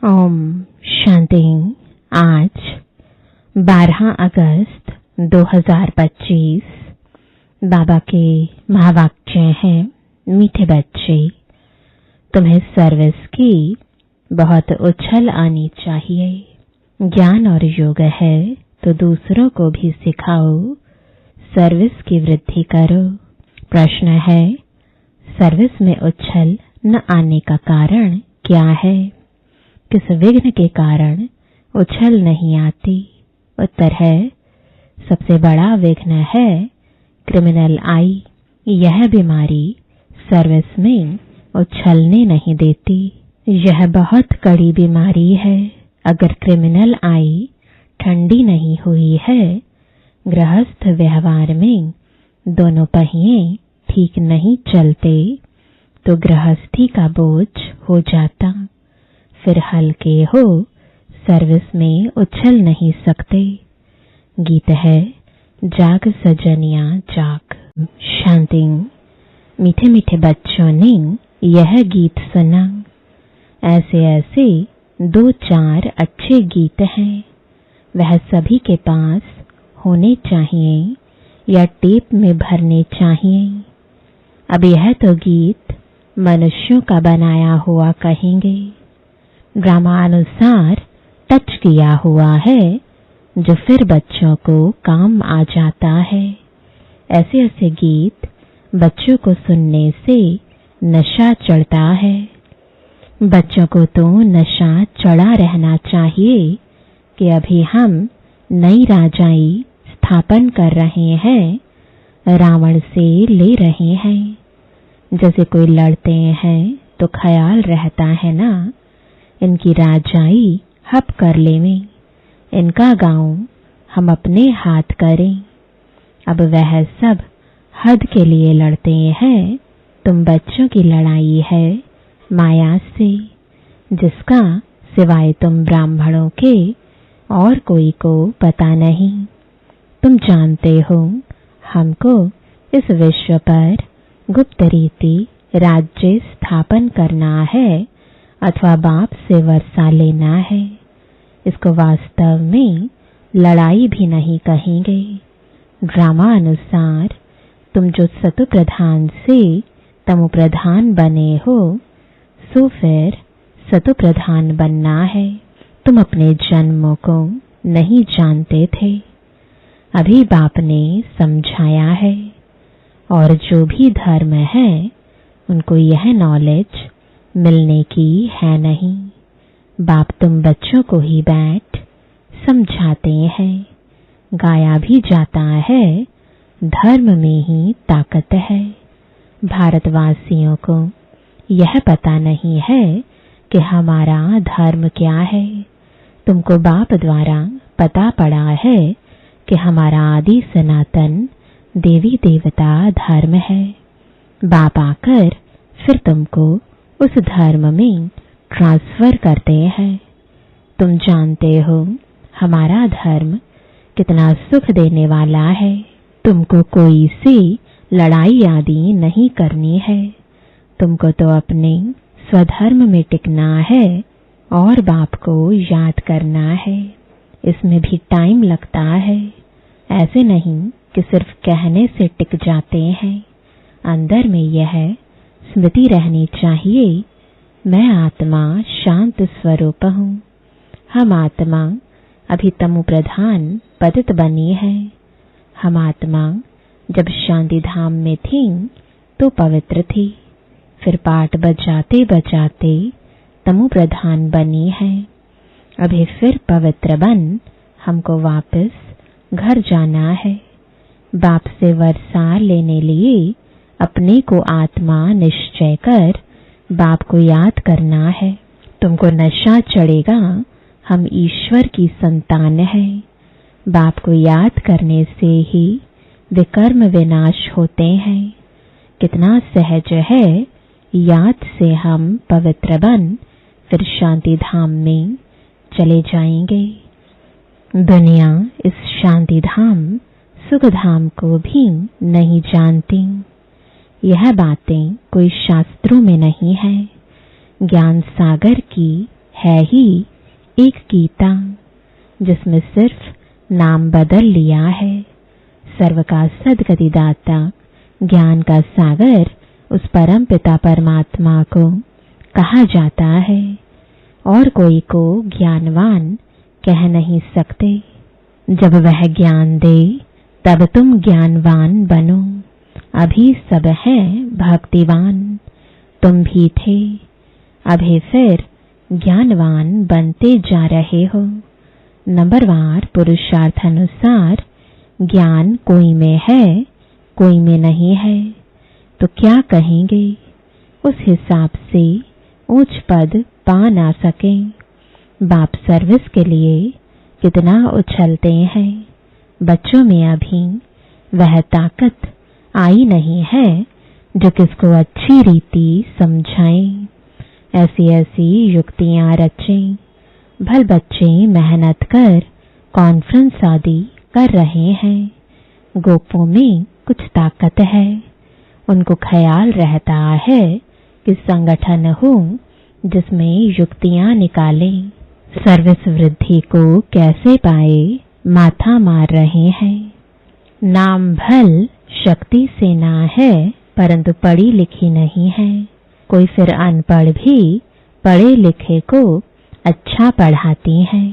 ओम शांति। आज 12 अगस्त 2025 बाबा के महावाक्य हैं, मीठे बच्चे, तुम्हें सर्विस की बहुत उछल आनी चाहिए। ज्ञान और योग है तो दूसरों को भी सिखाओ, सर्विस की वृद्धि करो। प्रश्न है, सर्विस में उछल न आने का कारण क्या है? किस विघ्न के कारण उछल नहीं आती? उत्तर है, सबसे बड़ा विघ्न है क्रिमिनल आई। यह बीमारी सर्विस में उछलने नहीं देती। यह बहुत कड़ी बीमारी है। अगर क्रिमिनल आई ठंडी नहीं हुई है, गृहस्थ व्यवहार में दोनों पहिए ठीक नहीं चलते, तो गृहस्थी का बोझ हो जाता। फिर हल्के हो, सर्विस में उछल नहीं सकते। गीत है, जाग सजनिया जाग। शांति। मीठे मीठे बच्चों ने यह गीत सुना। ऐसे ऐसे 2-4 अच्छे गीत हैं, वह सभी के पास होने चाहिए या टेप में भरने चाहिए। अब यह तो गीत मनुष्यों का बनाया हुआ कहेंगे, ड्रामानुसार टच किया हुआ है, जो फिर बच्चों को काम आ जाता है। ऐसे ऐसे गीत बच्चों को सुनने से नशा चढ़ता है। बच्चों को तो नशा चढ़ा रहना चाहिए कि अभी हम नई राजाई स्थापन कर रहे हैं, रावण से ले रहे हैं। जैसे कोई लड़ते हैं तो ख्याल रहता है ना, इनकी राजाई हप कर लेवें, इनका गांव हम अपने हाथ करें। अब वह सब हद के लिए लड़ते हैं। तुम बच्चों की लड़ाई है माया से, जिसका सिवाय तुम ब्राह्मणों के और कोई को पता नहीं। तुम जानते हो, हमको इस विश्व पर गुप्त रीति राज्य स्थापन करना है अथवा बाप से वर्षा लेना है। इसको वास्तव में लड़ाई भी नहीं कहेंगे। ड्रामा अनुसार तुम जो सतु प्रधान से तमो प्रधान बने हो, सो फिर सतु प्रधान बनना है। तुम अपने जन्मों को नहीं जानते थे, अभी बाप ने समझाया है। और जो भी धर्म है, उनको यह नॉलेज मिलने की है नहीं। बाप तुम बच्चों को ही बैठ समझाते हैं। गाया भी जाता है, धर्म में ही ताकत है। भारतवासियों को यह पता नहीं है कि हमारा धर्म क्या है। तुमको बाप द्वारा पता पड़ा है कि हमारा आदि सनातन देवी देवता धर्म है। बाप आकर फिर तुमको उस धर्म में ट्रांसफर करते हैं। तुम जानते हो हमारा धर्म कितना सुख देने वाला है। तुमको कोई सी लड़ाई आदि नहीं करनी है। तुमको तो अपने स्वधर्म में टिकना है और बाप को याद करना है। इसमें भी टाइम लगता है। ऐसे नहीं कि सिर्फ कहने से टिक जाते हैं। अंदर में यह स्मृति रहनी चाहिए, मैं आत्मा शांत स्वरूप हूँ। हम आत्मा अभी तमो प्रधान पतित बनी है। हम आत्मा जब शांति धाम में थी तो पवित्र थी, फिर पाठ बजाते बजाते तमो प्रधान बनी है। अभी फिर पवित्र बन हमको वापस घर जाना है। बाप से वर्षा लेने लिए अपने को आत्मा निश्चय कर बाप को याद करना है। तुमको नशा चढ़ेगा, हम ईश्वर की संतान है। बाप को याद करने से ही विकर्म विनाश होते हैं। कितना सहज है, याद से हम पवित्र बन फिर शांति धाम में चले जाएंगे। दुनिया इस शांति धाम सुख धाम को भी नहीं जानती। यह बातें कोई शास्त्रों में नहीं है। ज्ञान सागर की है ही एक गीता, जिसमें सिर्फ नाम बदल लिया है। सर्व का सद्गतिदाता, ज्ञान का सागर उस परम पिता परमात्मा को कहा जाता है, और कोई को ज्ञानवान कह नहीं सकते। जब वह ज्ञान दे तब तुम ज्ञानवान बनो। अभी सब हैं भक्तिवान, तुम भी थे, अभी फिर ज्ञानवान बनते जा रहे हो। नंबरवार पुरुषार्थ अनुसार ज्ञान कोई में है, कोई में नहीं है, तो क्या कहेंगे? उस हिसाब से ऊंच पद पा ना सके। बाप सर्विस के लिए कितना उछलते हैं। बच्चों में अभी वह ताकत आई नहीं है जो किसको अच्छी रीति समझाएं। ऐसी ऐसी युक्तियां रचें। भल बच्चे मेहनत कर कॉन्फ्रेंस आदि कर रहे हैं। गोपों में कुछ ताकत है। उनको ख्याल रहता है कि संगठन हो जिसमें युक्तियां निकालें। सर्विस वृद्धि को कैसे पाए, माथा मार रहे हैं। नाम भल शक्ति से ना है, परंतु पढ़ी लिखी नहीं है। कोई फिर अनपढ़ भी पढ़े लिखे को अच्छा पढ़ाती है।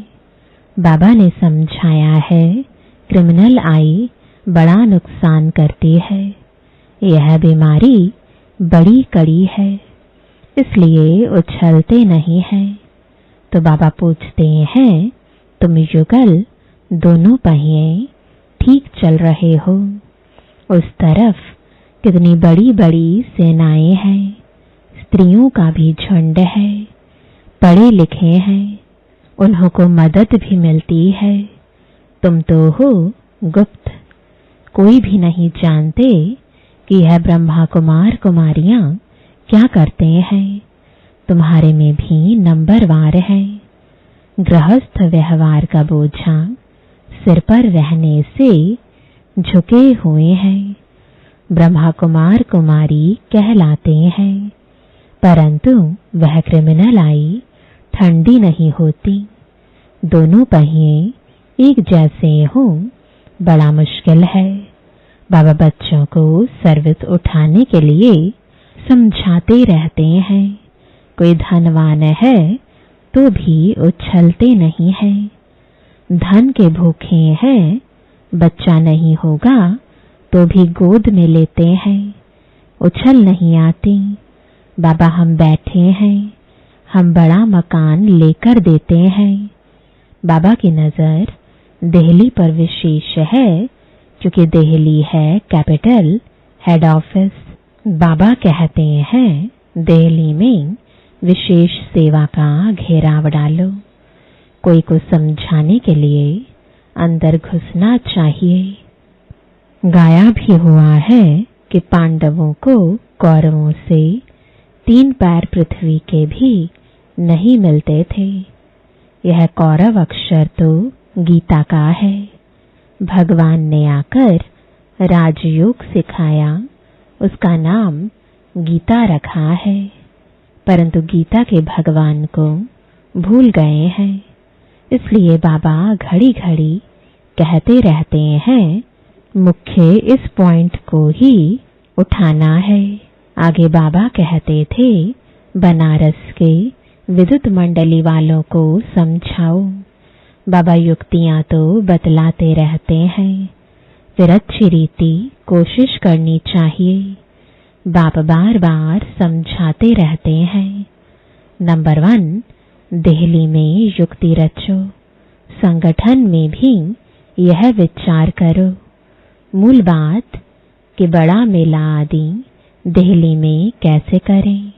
बाबा ने समझाया है, क्रिमिनल आई बड़ा नुकसान करती है। यह बीमारी बड़ी कड़ी है, इसलिए उछलते नहीं है। तो बाबा पूछते हैं, तुम युगल दोनों पहिए ठीक चल रहे हो। उस तरफ कितनी बड़ी बड़ी सेनाएं हैं, स्त्रियों का भी झुंड है, पढ़े लिखे हैं, उन्हों को मदद भी मिलती है। तुम तो हो गुप्त, कोई भी नहीं जानते कि यह ब्रह्मा कुमार कुमारियां क्या करते हैं। तुम्हारे में भी नंबरवार है। गृहस्थ व्यवहार का बोझा सिर पर रहने से झुके हुए हैं। ब्रह्मा कुमार कुमारी कहलाते हैं, परंतु वह क्रिमिनल आई ठंडी नहीं होती। दोनों पहिए एक जैसे हों, बड़ा मुश्किल है। बाबा बच्चों को सर्विस उठाने के लिए समझाते रहते हैं। कोई धनवान है तो भी उछलते नहीं है। धन के भूखे हैं, बच्चा नहीं होगा तो भी गोद में लेते हैं। उछल नहीं आती। बाबा हम बैठे हैं, हम बड़ा मकान लेकर देते हैं। बाबा की नजर दिल्ली पर विशेष है, क्योंकि दिल्ली है कैपिटल हेड ऑफिस। बाबा कहते हैं, दिल्ली में विशेष सेवा का घेराव डालो। कोई को समझाने के लिए अंदर घुसना चाहिए। गाया भी हुआ है कि पांडवों को कौरवों से 3 पैर पृथ्वी के भी नहीं मिलते थे। यह कौरव अक्षर तो गीता का है। भगवान ने आकर राजयोग सिखाया, उसका नाम गीता रखा है, परंतु गीता के भगवान को भूल गए हैं। इसलिए बाबा घड़ी घड़ी कहते रहते हैं, मुख्य इस पॉइंट को ही उठाना है। आगे बाबा कहते थे, बनारस के विद्युत मंडली वालों को समझाओ। बाबा युक्तियां तो बतलाते रहते हैं, फिर अच्छी रीति कोशिश करनी चाहिए। बाप बार बार समझाते रहते हैं। नंबर 1, दिल्ली में युक्ति रचो। संगठन में भी यह विचार करो। मूल बात कि बड़ा मेला आदि दिल्ली में कैसे करें।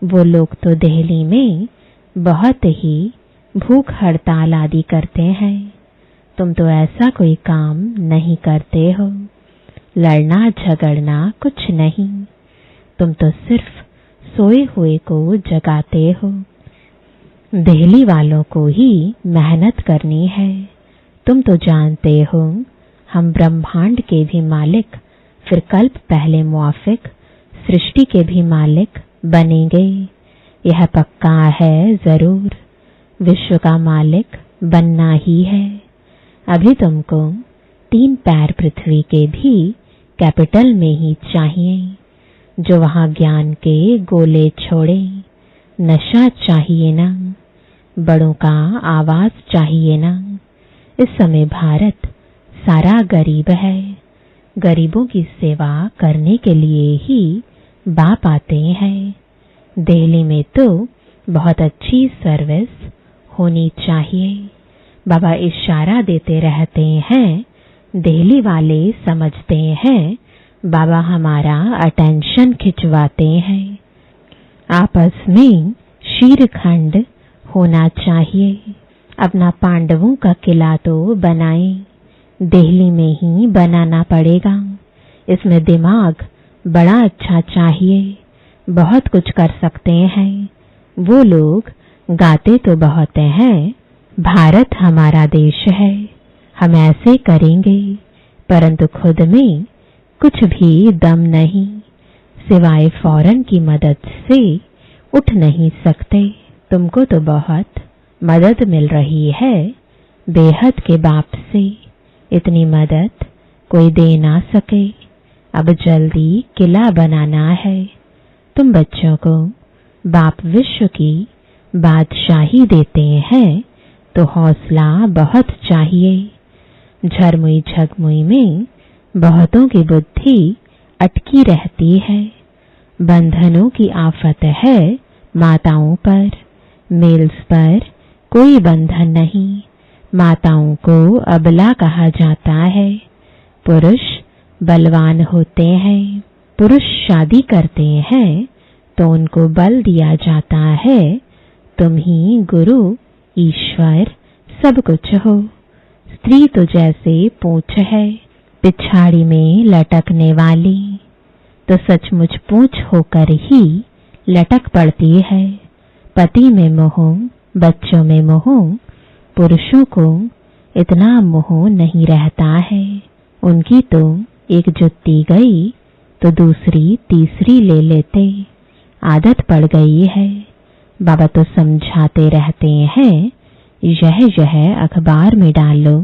वो लोग तो दिल्ली में बहुत ही भूख हड़ताल आदि करते हैं। तुम तो ऐसा कोई काम नहीं करते हो। लड़ना झगड़ना कुछ नहीं। तुम तो सिर्फ सोए हुए को जगाते हो। दिल्ली वालों को ही मेहनत करनी है। तुम तो जानते हो हम ब्रह्मांड के भी मालिक, फिर कल्प पहले मुआफिक सृष्टि के भी मालिक बनेंगे। यह पक्का है जरूर। विश्व का मालिक बनना ही है। अभी तुमको 3 पैर पृथ्वी के भी कैपिटल में ही चाहिए, जो वहां ज्ञान के गोले छोड़े। नशा चाहिए ना, बड़ों का आवाज चाहिए ना। इस समय भारत सारा गरीब है। गरीबों की सेवा करने के लिए ही बाप आते हैं। दिल्ली में तो बहुत अच्छी सर्विस होनी चाहिए। बाबा इशारा देते रहते हैं, दिल्ली वाले समझते हैं बाबा हमारा अटेंशन खिंचवाते हैं। आपस में शीरखंड होना चाहिए। अपना पांडवों का किला तो बनाएं, दिल्ली में ही बनाना पड़ेगा। इसमें दिमाग बड़ा अच्छा चाहिए, बहुत कुछ कर सकते हैं। वो लोग गाते तो बहुत हैं, भारत हमारा देश है, हम ऐसे करेंगे, परंतु खुद में कुछ भी दम नहीं, सिवाय फौरन की मदद से उठ नहीं सकते। तुमको तो बहुत मदद मिल रही है बेहद के बाप से। इतनी मदद कोई दे ना सके। अब जल्दी किला बनाना है। तुम बच्चों को बाप विश्व की बादशाही देते हैं तो हौसला बहुत चाहिए। झरमुई झगमुई में बहुतों की बुद्धि अटकी रहती है। बंधनों की आफत है माताओं पर। मेल्स पर कोई बंधन नहीं। माताओं को अबला कहा जाता है। पुरुष बलवान होते हैं। पुरुष शादी करते हैं तो उनको बल दिया जाता है। तुम ही गुरु ईश्वर सब कुछ हो। स्त्री तो जैसे पूंछ है पिछाड़ी में लटकने वाली, तो सचमुच पूंछ होकर ही लटक पड़ती है। पति में मोह, बच्चों में मोह, पुरुषों को इतना मोह नहीं रहता है। उनकी तो एक जुत्ती गई तो दूसरी तीसरी ले लेते, आदत पड़ गई है। बाबा तो समझाते रहते हैं, यह अखबार में डालो।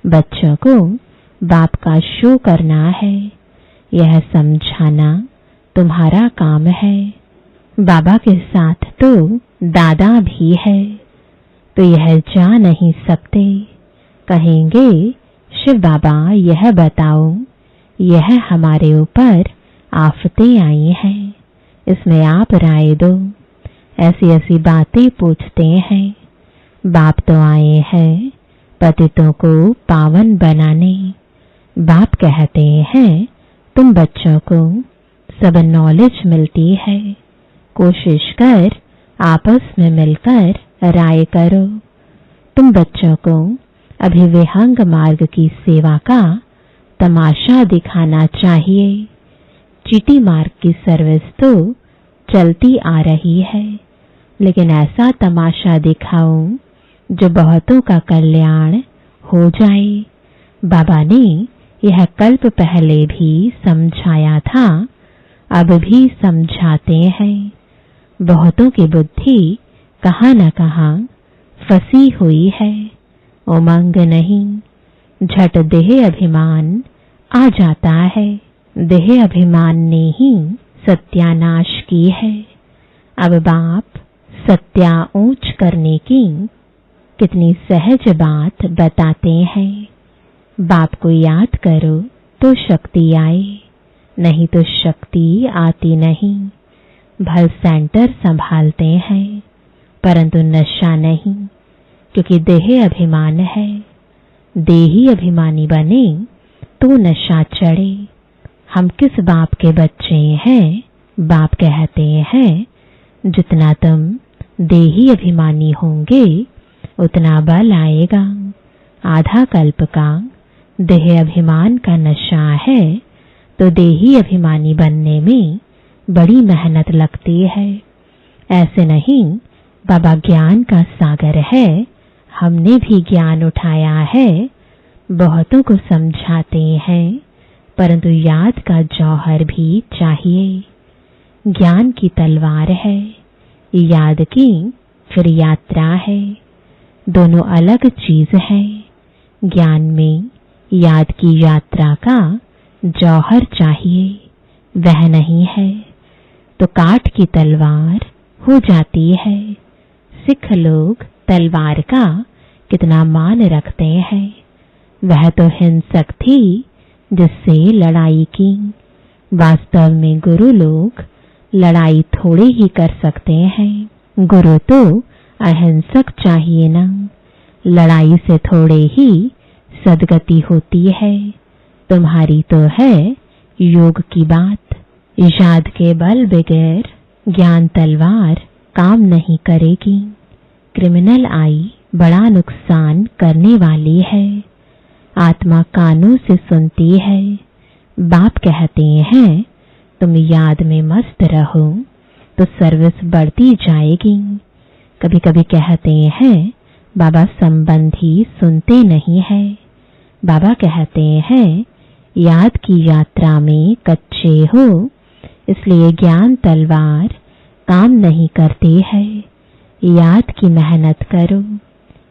बच्चों को बाप का शो करना है, यह समझाना तुम्हारा काम है। बाबा के साथ तो दादा भी है, तो यह जा नहीं सकते। कहेंगे शिव बाबा यह बताओ, यह हमारे ऊपर आफतें आई हैं, इसमें आप राय दो। ऐसी ऐसी बातें पूछते हैं। बाप तो आए हैं पतितों को पावन बनाने। बाप कहते हैं तुम बच्चों को सब नॉलेज मिलती है, कोशिश कर आपस में मिलकर राय करो। तुम बच्चों को अभी विहंग मार्ग की सेवा का तमाशा दिखाना चाहिए। चीटी मार्ग की सर्विस तो चलती आ रही है, लेकिन ऐसा तमाशा दिखाओ जो बहुतों का कल्याण हो जाए। बाबा ने यह कल्प पहले भी समझाया था, अब भी समझाते हैं। बहुतों की बुद्धि कहां न कहां फंसी हुई है। उमंग नहीं, झट देह अभिमान आ जाता है। देह अभिमान ने ही सत्यानाश की है। अब बाप सत्या ऊंच करने की कितनी सहज बात बताते हैं। बाप को याद करो तो शक्ति आए, नहीं तो शक्ति आती नहीं। भल सेंटर संभालते हैं, परंतु नशा नहीं, क्योंकि देह अभिमान है। देही अभिमानी बने तो नशा चढ़े। हम किस बाप के बच्चे हैं? बाप कहते हैं जितना तुम देही अभिमानी होंगे उतना बल आएगा। आधा कल्प का देह अभिमान का नशा है, तो देही अभिमानी बनने में बड़ी मेहनत लगती है। ऐसे नहीं, बाबा ज्ञान का सागर है, हमने भी ज्ञान उठाया है, बहुतों को समझाते हैं, परंतु याद का जौहर भी चाहिए। ज्ञान की तलवार है, याद की फिर यात्रा है, दोनों अलग चीज है। ज्ञान में याद की यात्रा का जौहर चाहिए, वह नहीं है तो काठ की तलवार हो जाती है। सिख लोग तलवार का कितना मान रखते हैं। वह तो हिंसक थी जिससे लड़ाई की। वास्तव में गुरु लोग लड़ाई थोड़े ही कर सकते हैं। गुरु तो अहिंसक चाहिए ना। लड़ाई से थोड़े ही सदगति होती है। तुम्हारी तो है योग की बात। याद के बल बगैर ज्ञान तलवार काम नहीं करेगी। क्रिमिनल आई बड़ा नुकसान करने वाली है। आत्मा कानों से सुनती है। बाप कहते हैं तुम याद में मस्त रहो तो सर्विस बढ़ती जाएगी। कभी कभी कहते हैं बाबा संबंधी सुनते नहीं है। बाबा कहते हैं याद की यात्रा में कच्चे हो, इसलिए ज्ञान तलवार काम नहीं करती है। याद की मेहनत करो,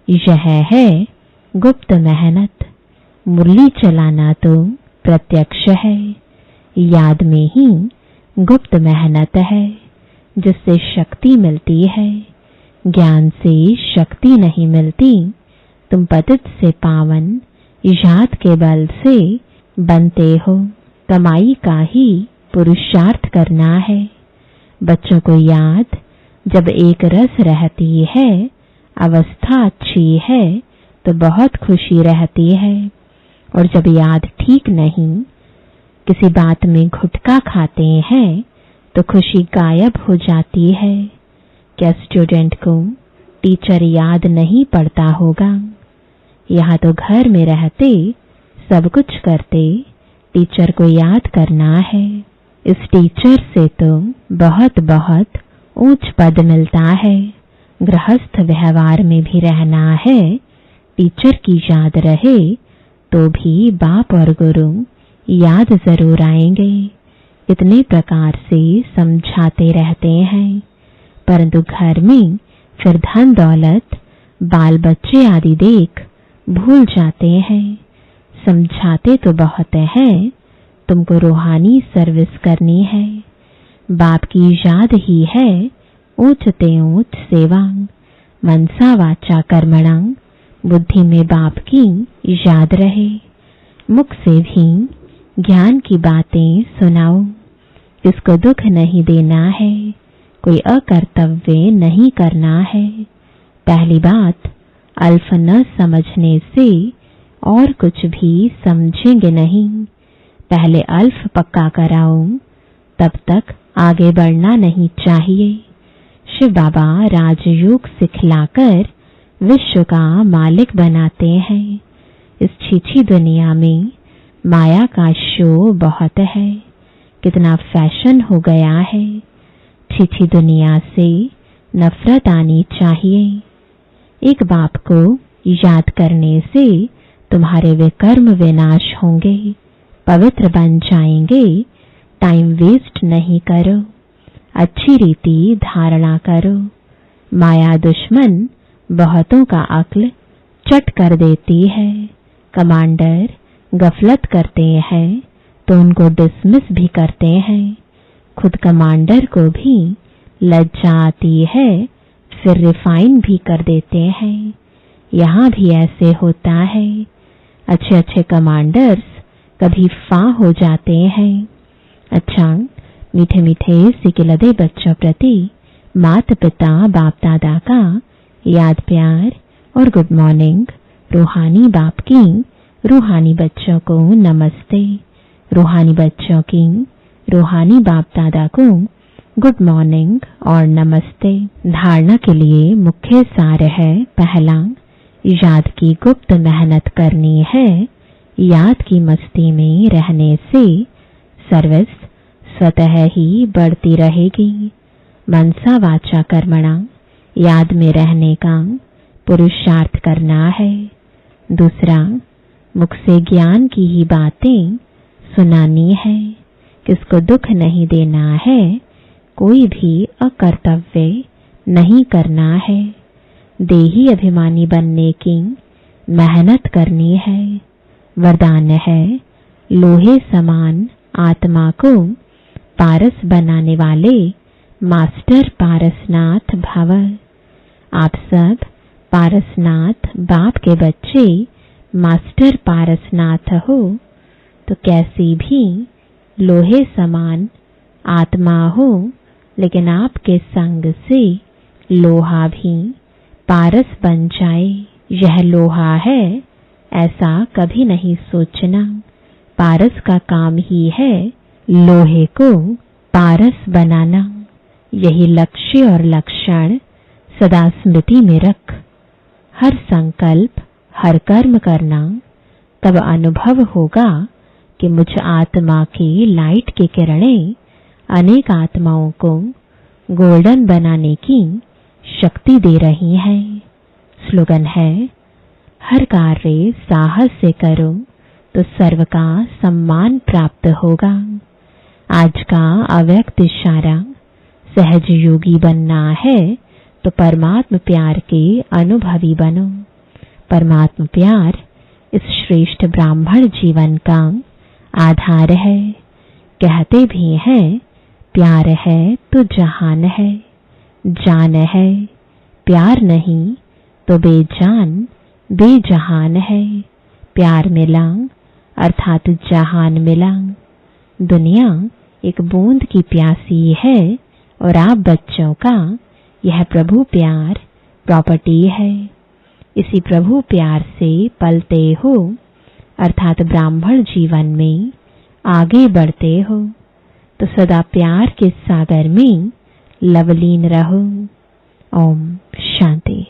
यह है गुप्त मेहनत। मुरली चलाना तो प्रत्यक्ष है। याद में ही गुप्त मेहनत है जिससे शक्ति मिलती है। ज्ञान से शक्ति नहीं मिलती। तुम पतित से पावन याद के बल से बनते हो। कमाई का ही पुरुषार्थ करना है। बच्चों को याद जब एक रस रहती है, अवस्था अच्छी है तो बहुत खुशी रहती है। और जब याद ठीक नहीं, किसी बात में घुटका खाते हैं तो खुशी गायब हो जाती है। क्या स्टूडेंट को टीचर याद नहीं पड़ता होगा? यहाँ तो घर में रहते सब कुछ करते टीचर को याद करना है। इस टीचर से तो बहुत बहुत ऊंच पद मिलता है। गृहस्थ व्यवहार में भी रहना है। टीचर की याद रहे तो भी बाप और गुरु याद जरूर आएंगे। इतने प्रकार से समझाते रहते हैं, परंतु घर में फिर धन दौलत बाल बच्चे आदि देख भूल जाते हैं। समझाते तो बहुत हैं, तुमको रूहानी सर्विस करनी है। बाप की याद ही है ऊंच ते ऊंच सेवा। मनसा वाचा कर्मणा, बुद्धि में बाप की याद रहे। मुख से भी ज्ञान की बातें सुनाओ। किसको दुख नहीं देना है, कोई अकर्तव्य नहीं करना है। पहली बात, अल्फ न समझने से और कुछ भी समझेंगे नहीं। पहले अल्फ पक्का कराओ, तब तक आगे बढ़ना नहीं चाहिए। शिव बाबा राजयोग सिखलाकर विश्व का मालिक बनाते हैं। इस छीछी दुनिया में माया का शो बहुत है। कितना फैशन हो गया है। छीछी दुनिया से नफरत आनी चाहिए। एक बाप को याद करने से तुम्हारे विकर्म विनाश होंगे, पवित्र बन जाएंगे। टाइम वेस्ट नहीं करो, अच्छी रीति धारणा करो। माया दुश्मन बहुतों का अक्ल चट कर देती है। कमांडर गफलत करते हैं तो उनको डिसमिस भी करते हैं। खुद कमांडर को भी लज्जा आती है, फिर रिफाइन भी कर देते हैं। यहाँ भी ऐसे होता है। अच्छे अच्छे कमांडर्स कभी फा हो जाते हैं। अच्छा, मीठे मीठे सिकिलदे बच्चों प्रति माता पिता बाप दादा का याद प्यार और गुड मॉर्निंग। रूहानी बाप की रूहानी बच्चों को नमस्ते। रूहानी बच्चों की रूहानी बाप दादा को गुड मॉर्निंग और नमस्ते। धारणा के लिए मुख्य सार है, पहला, याद की गुप्त मेहनत करनी है। याद की मस्ती में रहने से सर्विस स्वतः ही बढ़ती रहेगी। मनसा वाचा कर्मणा, याद में रहने का पुरुषार्थ करना है। दूसरा, मुख से ज्ञान की ही बातें सुनानी है। किसको दुख नहीं देना है, कोई भी अकर्तव्य नहीं करना है। देही अभिमानी बनने की मेहनत करनी है। वरदान है, लोहे समान आत्मा को पारस बनाने वाले मास्टर पारसनाथ भव। आप सब पारसनाथ बाप के बच्चे मास्टर पारसनाथ हो, तो कैसी भी लोहे समान आत्मा हो, लेकिन आपके संग से लोहा भी पारस बन जाए। यह लोहा है ऐसा कभी नहीं सोचना। पारस का काम ही है लोहे को पारस बनाना। यही लक्ष्य और लक्षण सदा स्मृति में रख। हर संकल्प, हर कर्म करना, तब अनुभव होगा कि मुझ आत्मा की लाइट की किरणें अनेक आत्माओं को गोल्डन बनाने की शक्ति दे रही हैं। स्लोगन है, हर कार्य साहस से करो तो सर्व का सम्मान प्राप्त होगा। आज का अव्यक्त इशारा, सहज योगी बनना है तो परमात्म प्यार के अनुभवी बनो। परमात्म प्यार इस श्रेष्ठ ब्राह्मण जीवन का आधार है। कहते भी हैं, प्यार है तो जहान है, जान है, प्यार नहीं तो बेजान बेजहान है। प्यार मिला अर्थात जहान मिला। दुनिया एक बूंद की प्यासी है और आप बच्चों का यह प्रभु प्यार प्रॉपर्टी है। इसी प्रभु प्यार से पलते हो अर्थात ब्राह्मण जीवन में आगे बढ़ते हो, तो सदा प्यार के सागर में लवलीन रहो। ओम शांति।